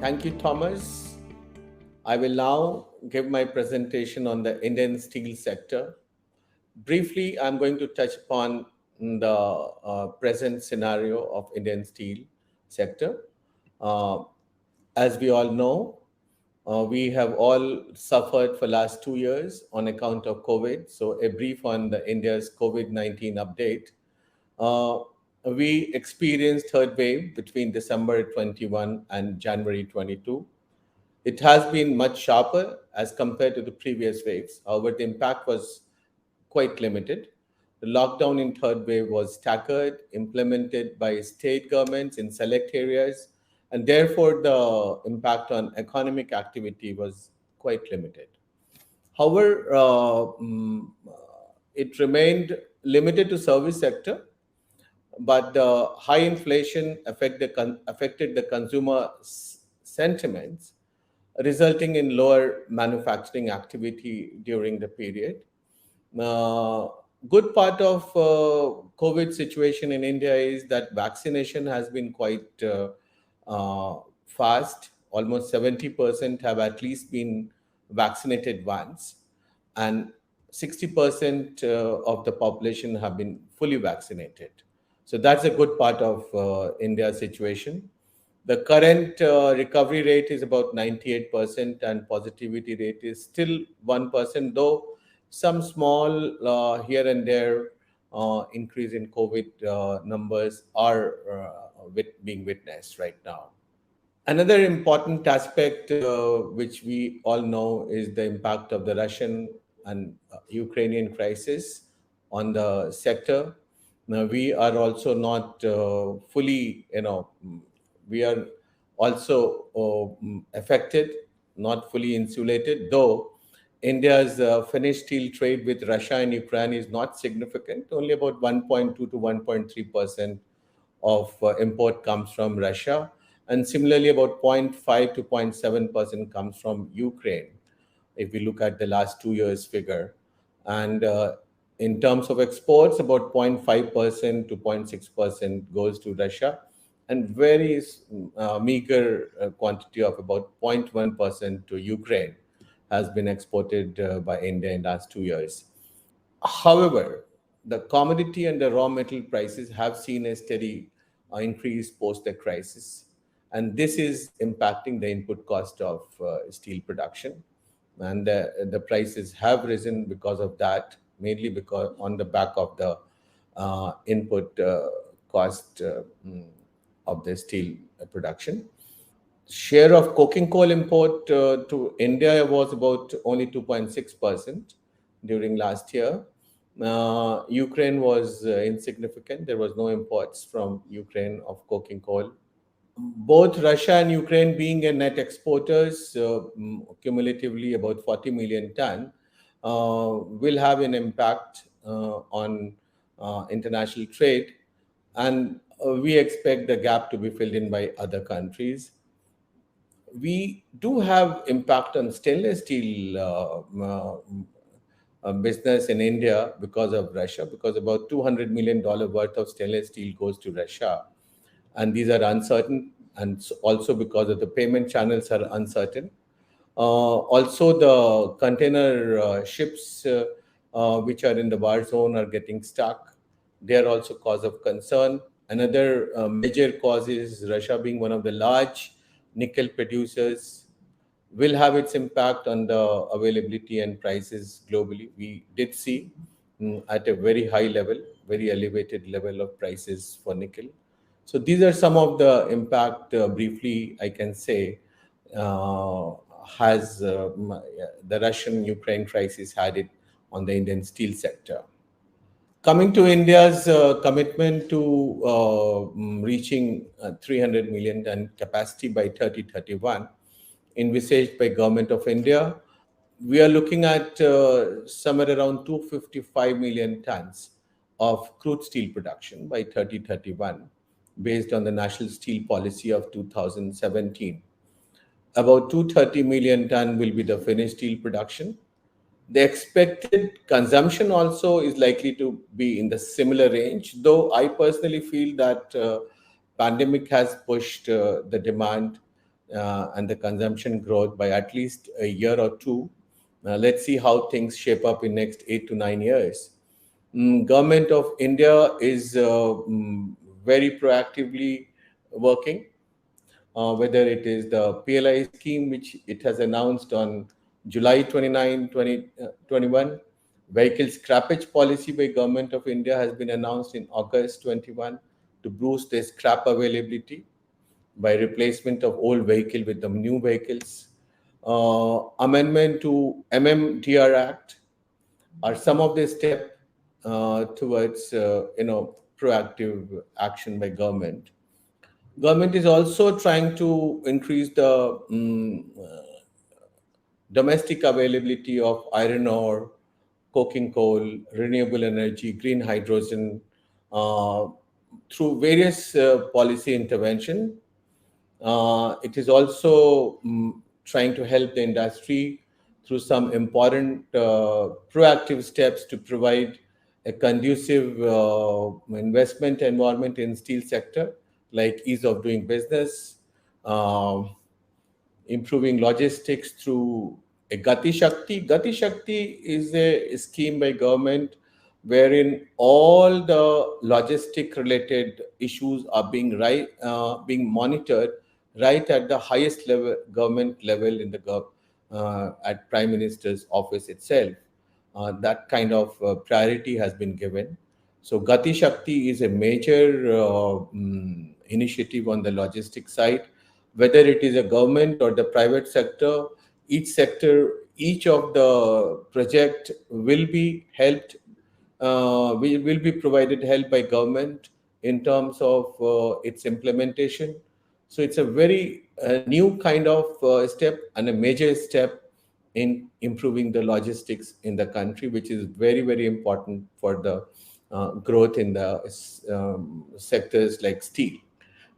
Thank you, Thomas. I will now give my presentation on the Indian steel sector. Briefly, I'm going to touch upon the present scenario of Indian steel sector. Uh, as we all know, we have all suffered for last 2 years on account of COVID. So a brief on the India's COVID-19 update. Uh, we experienced third wave between December 21 and January 22. It has been much sharper as compared to the previous waves. However, the impact was quite limited. The lockdown in third wave was staggered, implemented by state governments in select areas, and therefore the impact on economic activity was quite limited. However, it remained limited to service sector, but the high inflation affected the consumer sentiments, resulting in lower manufacturing activity during the period. Uh, Good part of COVID situation in India is that vaccination has been quite fast. Almost 70% have at least been vaccinated once, and 60% of the population have been fully vaccinated. So that's a good part of India's situation. The current recovery rate is about 98%, and positivity rate is still 1%, though some small here and there increase in COVID numbers are being witnessed right now. Another important aspect, which we all know, is the impact of the Russian and Ukrainian crisis on the sector. Now, we are also not fully, we are also affected, not fully insulated, though India's finished steel trade with Russia and Ukraine is not significant. Only about 1.2 to 1.3% of import comes from Russia, and similarly, about zero point 0.5 to 0.7% comes from Ukraine, if we look at the last 2 years' figure. And in terms of exports, about 0.5% to 0.6% goes to Russia, and very meager quantity of about 0.1% to Ukraine has been exported by India in the last 2 years. However, the commodity and the raw metal prices have seen a steady increase post the crisis, and this is impacting the input cost of steel production. And the prices have risen because of that, mainly because on the back of the input cost of the steel production. Share of coking coal import to India was about only 2.6% during last year. Ukraine was insignificant. There was no imports from Ukraine of coking coal. Both Russia and Ukraine being a net exporters, cumulatively about 40 million ton, will have an impact on international trade, and we expect the gap to be filled in by other countries. We do have impact on stainless steel business in India because of Russia, because about $200 million worth of stainless steel goes to Russia, and these are uncertain, and also because of the payment channels are uncertain. Also, the container ships which are in the war zone are getting stuck. They are also cause of concern. Another major cause is Russia being one of the large nickel producers will have its impact on the availability and prices globally. We did see at a very high level, very elevated level of prices for nickel. So these are some of the impact, briefly, I can say, has the Russian-Ukraine crisis had it on the Indian steel sector. Coming to India's commitment to reaching 300 million ton capacity by 2031, envisaged by Government of India, we are looking at somewhere around 255 million tons of crude steel production by 2031, based on the National Steel Policy of 2017. About 230 million ton will be the finished steel production. The expected consumption also is likely to be in the similar range, though I personally feel that pandemic has pushed the demand and the consumption growth by at least a year or two. Let's see how things shape up in next 8 to 9 years. Government of India is very proactively working, whether it is the PLI scheme, which it has announced on July 29, 2021. Vehicle scrappage policy by Government of India has been announced in August 21 to boost the scrap availability by replacement of old vehicle with the new vehicles. Amendment to MMDR Act are some of the steps towards proactive action by government. Government is also trying to increase the domestic availability of iron ore, coking coal, renewable energy, green hydrogen uh, through various policy intervention. It is also trying to help the industry through some important proactive steps to provide a conducive investment environment in steel sector, like ease of doing business, uh, improving logistics through a Gati Shakti. Gati Shakti is a scheme by government wherein all the logistic related issues are being monitored right at the highest level, government level in the at Prime Minister's office itself. That kind of priority has been given. So Gati Shakti is a major initiative on the logistics side, whether it is a government or the private sector. Each of the project will be helped, will be provided help by government in terms of its implementation. So it's a very new kind of step and a major step in improving the logistics in the country, which is very, very important for the growth in the sectors like steel.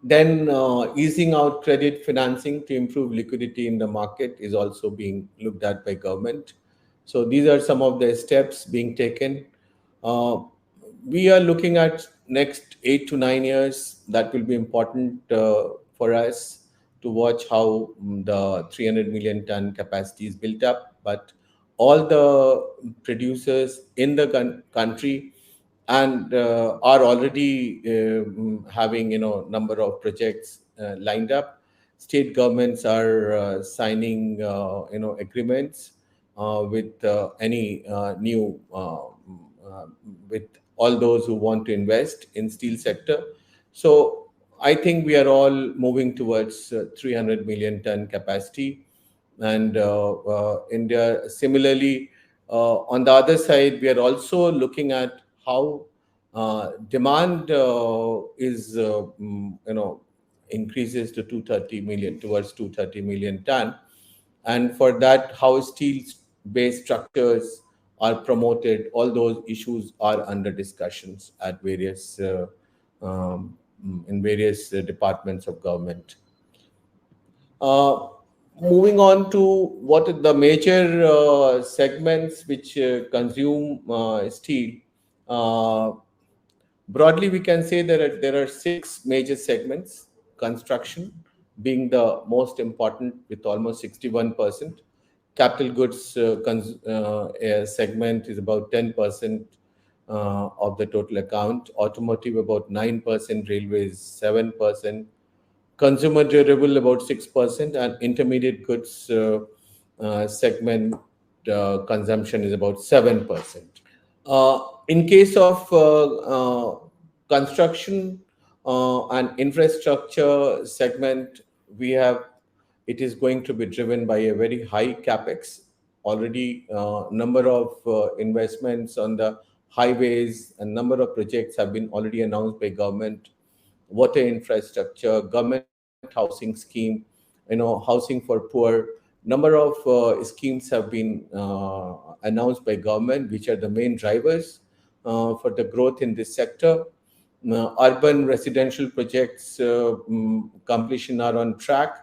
Then easing out credit financing to improve liquidity in the market is also being looked at by government. So these are some of the steps being taken. Uh, we are looking at next 8 to 9 years. That will be important for us to watch how the 300 million ton capacity is built up. But all the producers in the country and are already having number of projects lined up. State governments are signing agreements with any new with all those who want to invest in steel sector. So I think we are all moving towards 300 million ton capacity. And India, similarly, on the other side, we are also looking at how demand is, increases to 230 million, towards 230 million ton. And for that, how steel-based structures are promoted, all those issues are under discussions at various in various departments of government. Uh, Moving on to what are the major segments which consume steel. Uh, Broadly, we can say there are six major segments. Construction being the most important with almost 61%. Capital goods segment is about 10% of the total account. Automotive about 9%. Railways 7%. Consumer durable about 6%, and intermediate goods segment consumption is about 7%. In case of construction and infrastructure segment, we have it is going to be driven by a very high capex. Already, number of investments on the highways and number of projects have been already announced by government. Water infrastructure, government housing scheme, housing for poor. Number of schemes have been announced by government, which are the main drivers for the growth in this sector. Urban residential projects completion are on track,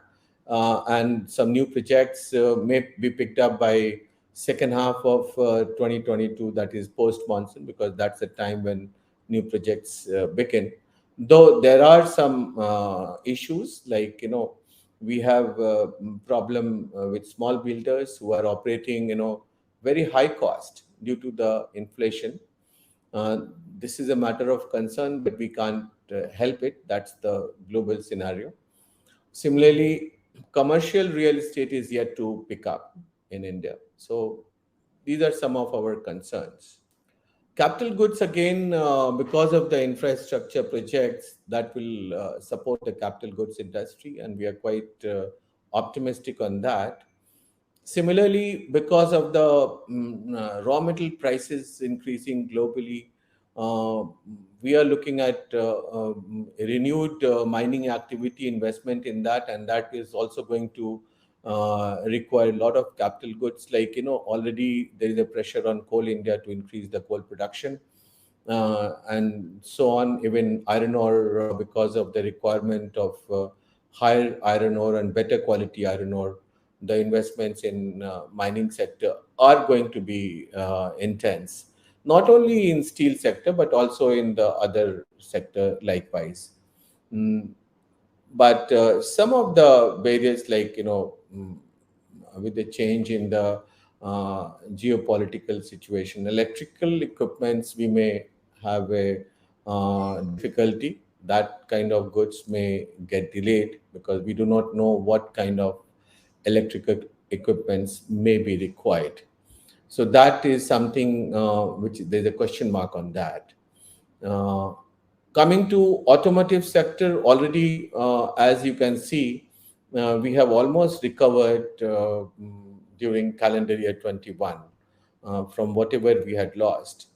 and some new projects may be picked up by second half of 2022, that is post monsoon, because that's the time when new projects begin. Though there are some issues like We have a problem with small builders who are operating, very high cost due to the inflation. uh, this is a matter of concern, but we can't help it. That's the global scenario. Similarly, commercial real estate is yet to pick up in India. So these are some of our concerns. Capital goods, again, because of the infrastructure projects that will support the capital goods industry, and we are quite optimistic on that. Similarly, because of the raw material prices increasing globally, uh, we are looking at renewed mining activity investment in that, and that is also going to require a lot of capital goods. Like, already there is a pressure on Coal India to increase the coal production, and so on. Even iron ore, because of the requirement of higher iron ore and better quality iron ore, the investments in mining sector are going to be intense, not only in steel sector but also in the other sector likewise. Mm, but some of the barriers, like, with the change in the geopolitical situation, electrical equipments, we may have a difficulty. That kind of goods may get delayed because we do not know what kind of electrical equipments may be required. So that is something which there's a question mark on that. Uh, Coming to automotive sector, already, as you can see, we have almost recovered during calendar year 21 from whatever we had lost,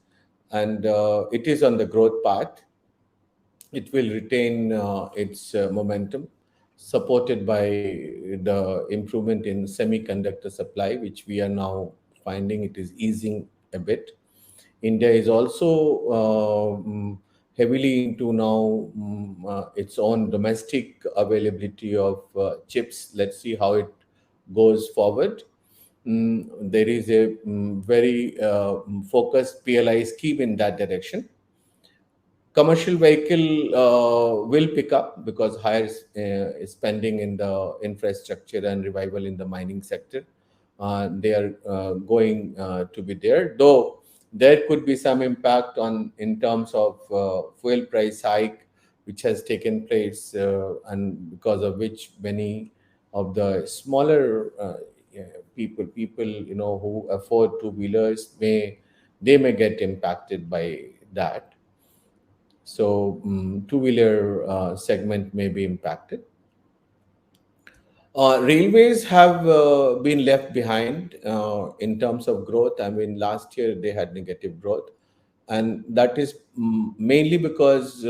and it is on the growth path. It will retain its momentum, supported by the improvement in semiconductor supply, which we are now finding it is easing a bit. India is also heavily into now its own domestic availability of chips. Let's see how it goes forward. There is a very focused PLI scheme in that direction. Commercial vehicle will pick up because higher spending in the infrastructure and revival in the mining sector. They are going to be there, though there could be some impact on in terms of fuel price hike, which has taken place, and because of which many of the smaller yeah, people who afford two wheelers may get impacted by that. So two-wheeler segment may be impacted. Railways have been left behind in terms of growth. I mean, last year they had negative growth, and that is mainly because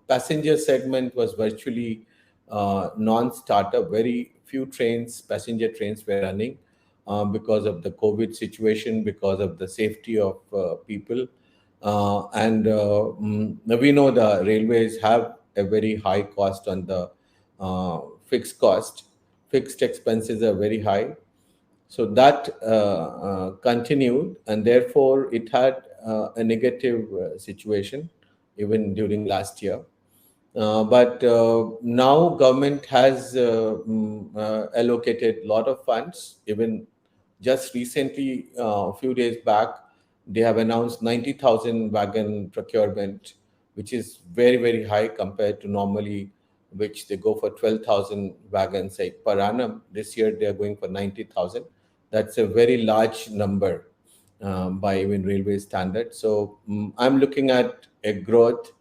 passenger segment was virtually non-starter. Very few passenger trains were running because of the COVID situation, because of the safety of people. We know the railways have a very high cost on the fixed cost. Fixed expenses are very high, so that continued, and therefore it had a negative situation even during last year. But now government has allocated a lot of funds. Even just recently, a few days back, they have announced 90,000 wagon procurement, which is very, very high compared to normally, which they go for 12,000 wagons per annum. This year they are going for 90,000. That's a very large number by even railway standards. So I'm looking at a growth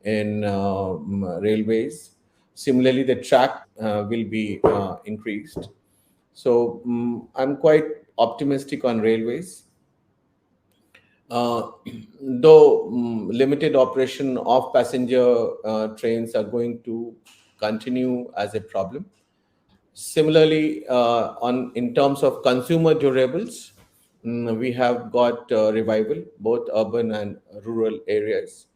in railways. Similarly, the track will be increased. So I'm quite optimistic on railways. Uh, though limited operation of passenger trains are going to continue as a problem. Similarly, on in terms of consumer durables, we have got revival both urban and rural areas.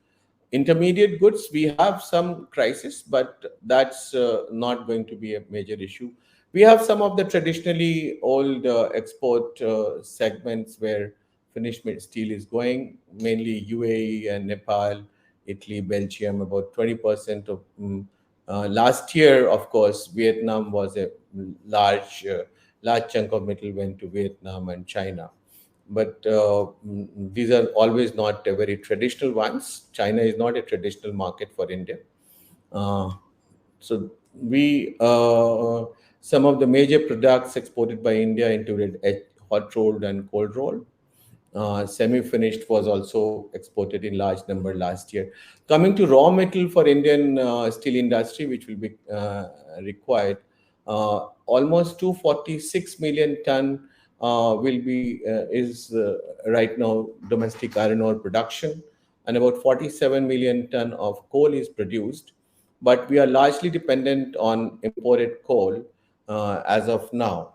Intermediate goods, we have some crisis, but that's not going to be a major issue. We have some of the traditionally old export segments where finished steel is going, mainly UAE and Nepal, Italy, Belgium. About 20% of Last year, of course, Vietnam was a large, large chunk of metal went to Vietnam and China. But these are always not very traditional ones. China is not a traditional market for India. Uh, so we some of the major products exported by India included hot rolled and cold rolled. Semi-finished was also exported in large number last year. Coming to raw metal for Indian steel industry, which will be required, almost 246 million ton will be is right now domestic iron ore production, and about 47 million ton of coal is produced. But we are largely dependent on imported coal as of now.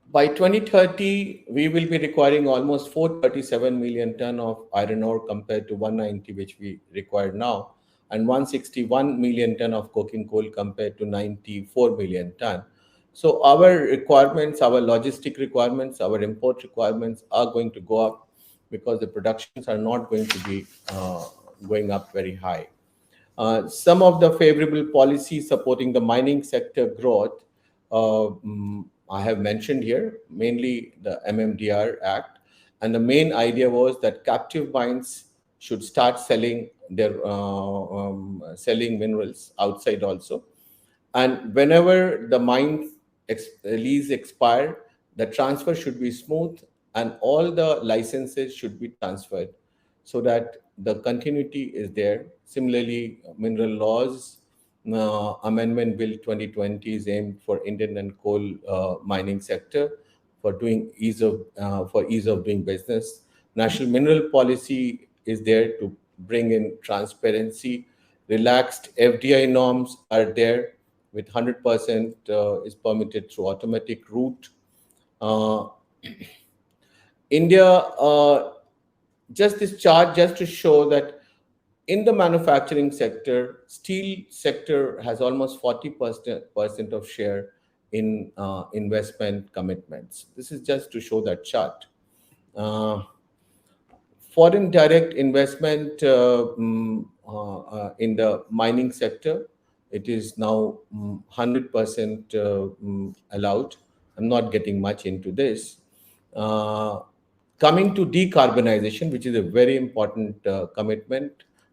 By 2030, we will be requiring almost 437 million ton of iron ore compared to 190 which we require now, and 161 million ton of coking coal compared to 94 million ton. So our requirements, our logistic requirements, our import requirements are going to go up because the productions are not going to be going up very high. Some of the favorable policies supporting the mining sector growth I have mentioned here, mainly the MMDR Act. And the main idea was that captive mines should start selling their selling minerals outside also. And whenever the mine lease expire, the transfer should be smooth and all the licenses should be transferred so that the continuity is there. Similarly, mineral laws amendment bill 2020 is aimed for Indian and coal mining sector for doing ease of doing business. National mineral policy is there to bring in transparency. Relaxed FDI norms are there with 100% is permitted through automatic route. Uh, India, just this chart just to show that in the manufacturing sector, steel sector has almost 40% of share in investment commitments. This is just to show that chart. Uh, Foreign direct investment in the mining sector, it is now 100% allowed. I'm not getting much into this. Uh, Coming to decarbonization, which is a very important commitment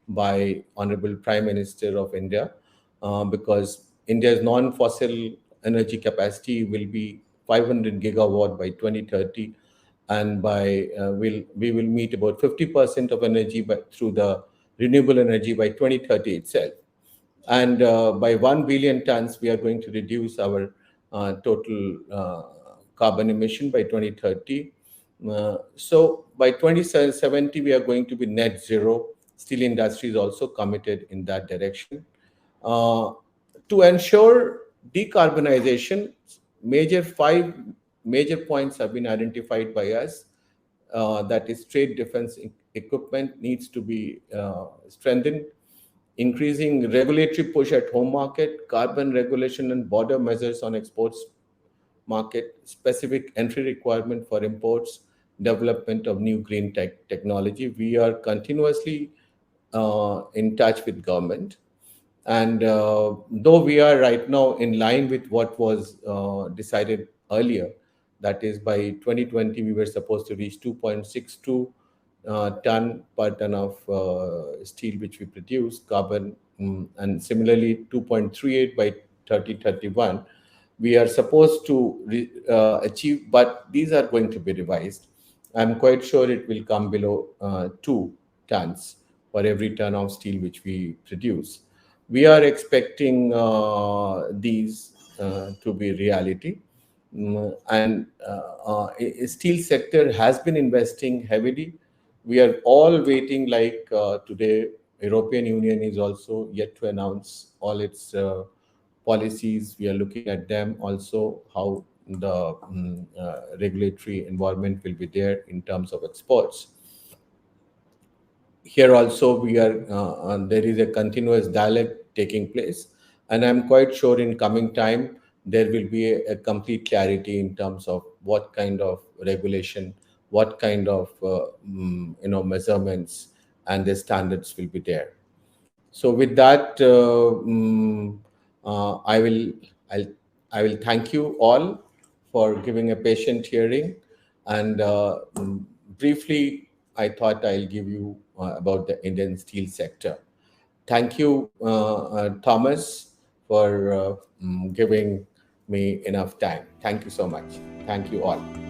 by Honorable Prime Minister of India, because India's non-fossil energy capacity will be 500 gigawatt by 2030, and by we will meet about 50% of energy through the renewable energy by 2030 itself. And by 1 billion tons, we are going to reduce our total carbon emission by 2030. So by 2070, we are going to be net zero. Steel industry is also committed in that direction. Uh, to ensure decarbonization, five major points have been identified by us. That is, trade defense equipment needs to be strengthened, increasing regulatory push at home market, carbon regulation and border measures on exports market, specific entry requirement for imports, development of new green technology. We are continuously in touch with government. And though we are right now in line with what was decided earlier, that is by 2020, we were supposed to reach 2.62 ton per ton of steel which we produce, carbon, and similarly 2.38 by 2031. We are supposed to achieve, but these are going to be revised. I'm quite sure it will come below 2 tons for every ton of steel which we produce. We are expecting these to be reality. And steel sector has been investing heavily. We are all waiting, like today, European Union is also yet to announce all its policies. We are looking at them also, how the regulatory environment will be there in terms of exports. Here also we are there is a continuous dialogue taking place, and I'm quite sure in coming time there will be a complete clarity in terms of what kind of regulation, what kind of measurements and the standards will be there. So with that, I will I'll, I will thank you all for giving a patient hearing. And briefly, I thought I'll give you about the Indian steel sector. Thank you, Thomas, for giving me enough time. Thank you so much. Thank you all.